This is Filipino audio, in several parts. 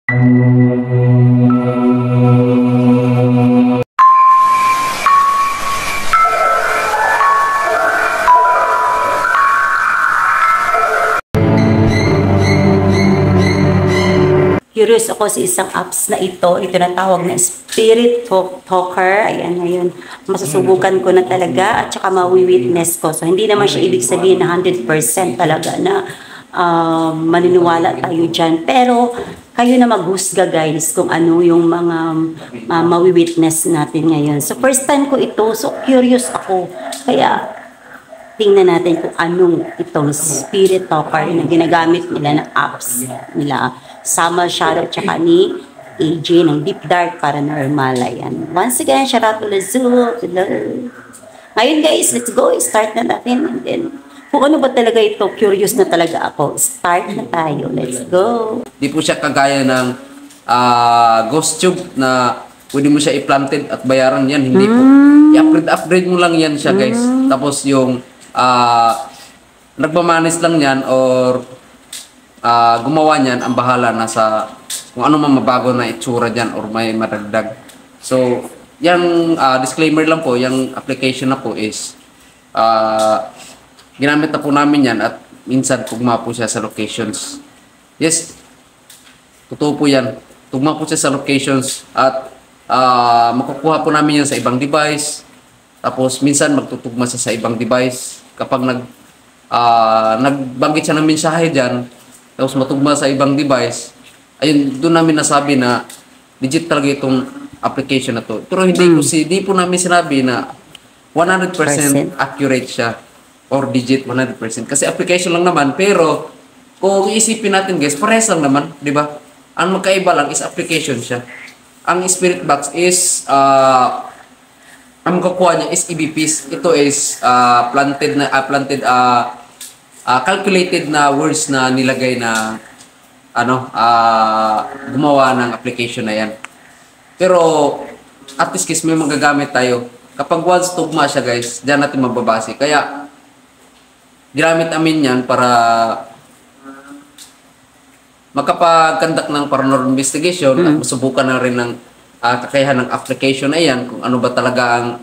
Curious ako sa isang apps na ito na tawag na Spirit Talker. Ayan, ngayon, masusubukan ko na talaga at saka mawi-witness ko. So, hindi naman siya ibig sabihin na 100% talaga na maniniwala tayo dyan. Pero, kayo na maghusga guys kung ano yung mga mawi-witness natin ngayon. So, first time ko ito. So, curious ako. Kaya, tingnan natin kung anong itong Spirit Talker na ginagamit nila na apps nila. Sama Shadow tsaka ni AJ ng Deep Dark Paranormal. Ayan. Once again, shout out to Lazu. Ngayon guys, let's go. Start na natin. And then, kung ano ba talaga ito, curious na talaga ako. Start na tayo. Let's go. Di po siya kagaya ng ghost tube na pwede mo siya i-planted at bayaran yan. Hindi po. I-upgrade mo lang yan siya guys. Tapos yung nagmamanis lang yan or gumawa niyan, ang bahala na sa kung ano man mabago na itsura dyan or may madagdag. So, yung disclaimer lang po, yung application na po is ginamit na po namin yan at minsan tugma po siya sa locations. Yes, totoo po yan. Tugma po siya sa locations at makukuha po namin yan sa ibang device. Tapos minsan magtutugma siya sa ibang device. Kapag nagbanggit siya ng mensahe dyan, tapos matugma sa ibang device, ayun, doon namin nasabi na legit talaga itong application na to. Pero hindi po namin sinabi na 100% accurate siya or digit 100%. Kasi application lang naman, pero kung iisipin natin guys, parehas lang naman, di ba? Ang magkaiba lang is application siya. Ang Spirit Box is, ang kukuha niya is EVPs. Ito is calculated na words na nilagay na gumawa ng application na yan. Pero at least case may magagamit tayo. Kapag once tugma siya guys, diyan natin mababase. Kaya ginamit namin yan para makapag-conduct ng paranormal investigation at masubukan na rin ng kakayahan ng application na yan, kung ano ba talaga ang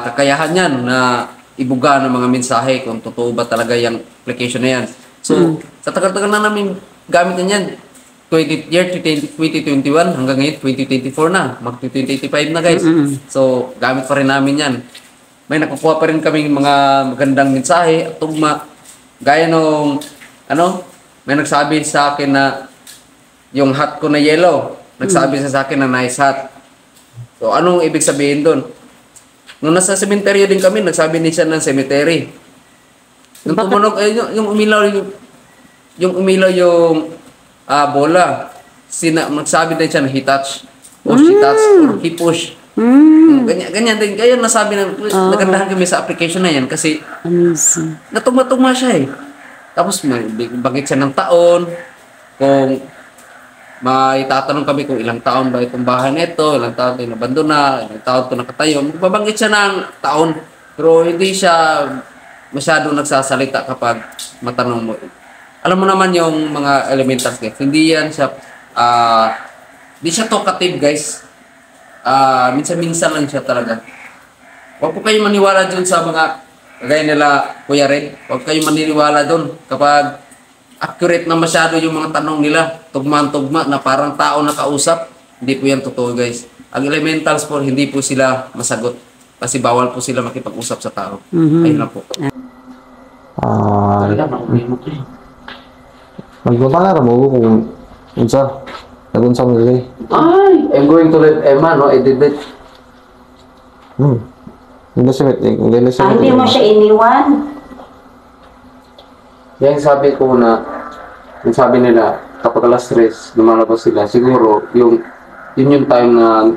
kakayahan yan na ibuga ng mga mensahe, kung totoo ba talaga yung application na yan. So, sa tagal-tagal na namin gamit na yan, year 2021 hanggang ngayon, 2024 na. Mag-2025 na guys. So, gamit pa rin namin yan. May nakukuha pa rin kaming mga magandang mensahe at tugma. Gaya nung, may nagsabi sa akin na yung hat ko na yellow. Nagsabi sa akin na nice hat. So, anong ibig sabihin doon? Nung nasa cemetery din kami, nagsabi niya ng cemetery. Nung tumunog, yung umilaw yung bola. Nagsabi din siya na he touch. Or she touch. Or he push. Ganyan din. Kaya nasabi na, nagandahan kami sa application na yan kasi natugma-tugma siya eh. Tapos may bagit siya ng taon. Kung may tatanong kami kung ilang taon ba itong bahay nito, ilang taon ito nabandona, ilang taon ito nakatayo. Magbabanggit siya ng taon, pero hindi siya masyado nagsasalita kapag matanong mo. Alam mo naman yung mga elementals guys, hindi yan siya, hindi siya talkative guys. Minsan-minsan lang siya talaga. Huwag po kayong maniwala dun sa mga, kagaya nila Kuya Red, huwag kayong maniniwala dun kapag accurate na masyado yung mga tanong nila. Tugma-tugma na parang tao na kausap. Hindi po yan totoo guys. Ang elementals po, hindi po sila masagot. Kasi bawal po sila makipag-usap sa tao. Ayun lang po. Magbabanara mo kung unsa. Nagunsa mo nilay. I'm going to let Emma, no? I did it. Hindi mo siya iniwan. Yan sabi ko na, yung sabi nila, kapag alas 3, lumalabas sila, siguro, yun yung time na,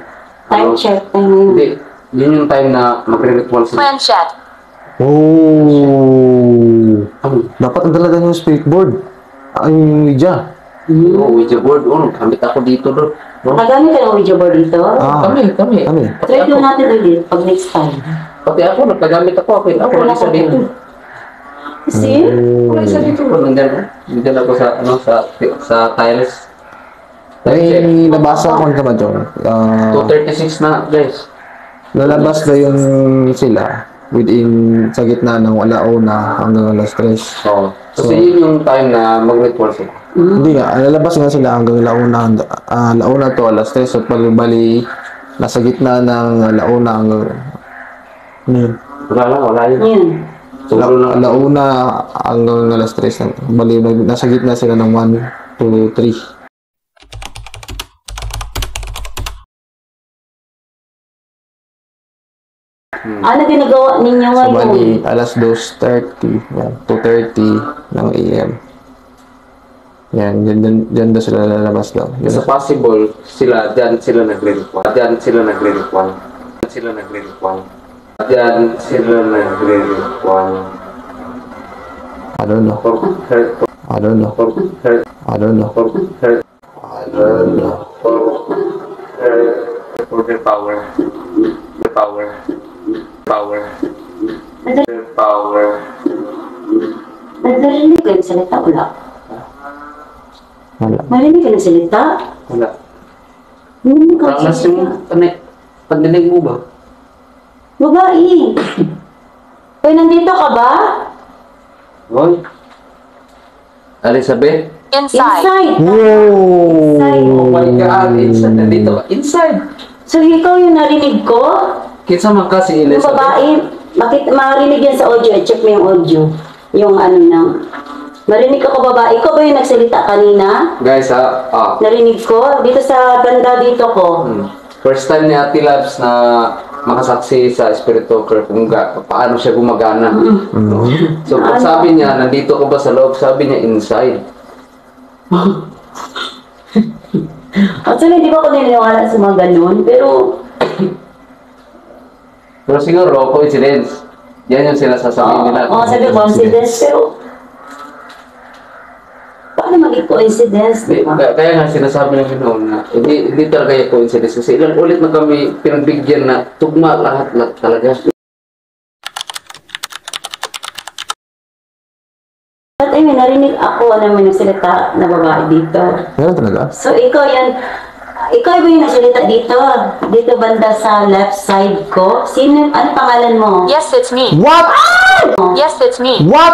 Time check. Hindi, yun yung time na magre-ritual sila. Planchette. Dapat ang dalaga yung spirit board. Yung Ouija. Ouija board, gamit ako dito doon. Nagamit ka ng Ouija board dito? Kami. Try ko natin ulit pag next time. Pati ako, nagpagamit ako isa dito. See? Isa dito. Nandiyan ako sa tiles. Ay, nabasa ko naman yun. 2:36 na, guys. Lalabas na yung sila within sa gitna ng alauna hanggang alas 3. Oo. Kasi yun yung time na mag-report sila. Hindi nga, lalabas nga sila hanggang launa to alas 3. So, bali, nasa gitna ng launa hanggang Wala yun. Yun. Siguro lang. launa hanggang alas 3. Bali, nasa gitna sila ng 1 to 3. Ano ginagawa ninyo So, ngayon? bali, alas 2:30, yan, 2:30 ng AM. Yan, dyan daw sila lalabas daw. Yun. Sa possible, dyan sila nagre-report. Dyan sila nagre-report. Dyan sila nagre-report. Dyan sila nagre-report. I don't know. For hurt. I don't know. For hurt. I don't know. For hurt. I don't know. For hurt. For their power. The power. Power. Their power. Narinig ka ng salita, wala? Wala. Marinig ka ng salita? Wala. Hindi ka ng Parang salita. pandinig mo ba? Babae. Uy, nandito ka ba? Hoy. Elizabeth? Inside. Whoa! Oh my God, inside. Nandito ka. Inside. So, ikaw yung narinig ko? Kinsa man ka si Yung Elizabeth? babae, marinig yan sa audio. Check mo yung audio. Yung ano nang... Marinig ako babae. Ikaw ba yung nagsalita kanina? Guys, Narinig ko? Dito sa banda dito ko. first time ni Ate Labs na makasaksi sa Spirit Talker kung paano siya gumagana. So, pag sabi niya, nandito ko ba sa loob? Sabi niya, inside. Actually, di ba ako naniniwala sa mga ganun? Pero, Pero siguro, coincidence. Yan yung sila sasabihin nila. sabi ko, coincidence. Pero, paano maging coincidence? Di ba? Kaya nga sinasabi namin noon na hindi talaga yung coincidence kasi ilang ulit na kami pinagbigyan na tugma lahat talaga. But I mean, narinig ako na may nagsalita na babae dito. Meron talaga? So, ikaw ba yung nagsalita dito? Dito banda sa left side ko? Sino, ano pangalan mo? Yes, it's me. What? Yes, it's me. What?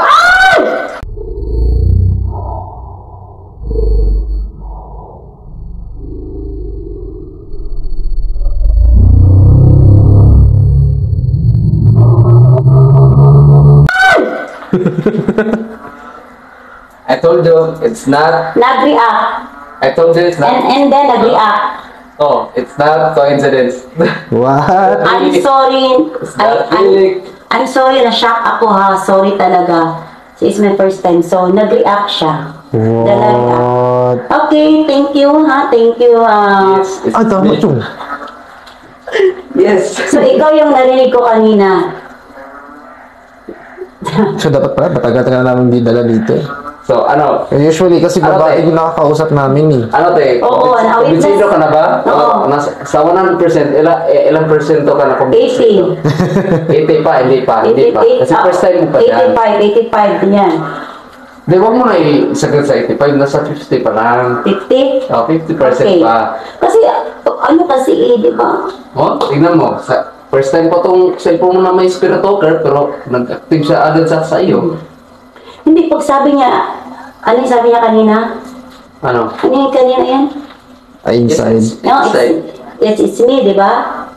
I told you, it's not. Nag-react. I told you it's not. And then nag-react. Oh, it's not coincidence. What? I'm sorry. not really- I'm sorry, na-shock ako ha. Sorry talaga. So, it's my first time. So, nag-react siya. Dalaga. What? Okay, thank you ha. Thank you. Yes, it's Ah, tama me. yung. Yes. So, ikaw yung narinig ko kanina. So, dapat pala, matagal-tagal na namin di dala dito eh. So, ano? Usually, kasi Ano, babae te? yung nakakausap namin eh. Ano te? Oo, na-witness. Kumbinsido ka na ba? Oo. Sa 100%, ilang percento ka na kumbinsido? 80. 80 pa, hindi pa. Kasi first time mo pa yan. 85, yan. Di, huwag mo na isagot sa 85, nasa 50 pa lang. 50? Oh, 50% Okay. pa. Kasi, ano kasi di ba? Oh, tignan mo. First time pa tong cellphone mo na may Spirit Talker, pero nag-active siya agad sa iyo. Hindi, pag sabi niya, ano yung sabi niya kanina? Ano? Ano yung kanina yan? Ay, inside. No, it's me, di ba?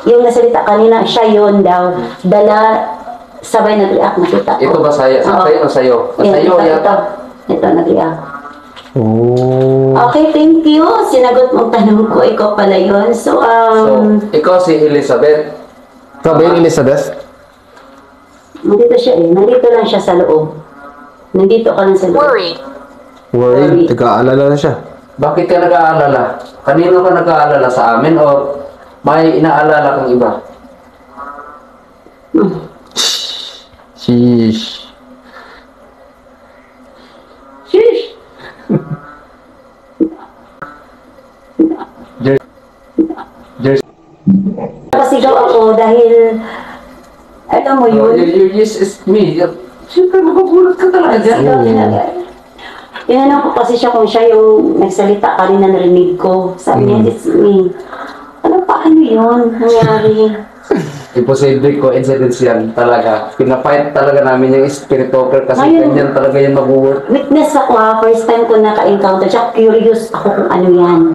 Yung nasalita kanina, siya yun daw. Dala, sabay nag-react, nakita ko. Ito ba sa akin o sa'yo? Sa'yo yata. Ito, nag-react. Oh. Okay, thank you. Sinagot mong tanong ko, ikaw pala yun. So, So, ikaw si Elizabeth. Ikaw ba yung Elizabeth? nandito siya eh. Nandito lang siya sa loob. Nandito ka lang sa loob. Worried. Worried. Nag-aalala na siya. Bakit ka nag-aalala? Kanino ka nag-aalala sa amin o may inaalala kang iba? Sheesh. Sheesh! Napasigaw ako dahil, alam mo yun, Yes, it's me. Siyempre, magugulat ka talaga dyan. sigaw talaga. Tinanong ko kasi siya kung siya yung nagsalita kanina narinig ko. Sabi niya, it's me. Paano yun? Nangyari? Imposible coincidence yan talaga. Pinafight talaga namin yung spirit talker kasi Ngayon, ganyan talaga yung mag-work. Witness ako ha, first time ko naka-encounter siya. Curious ako kung ano yan.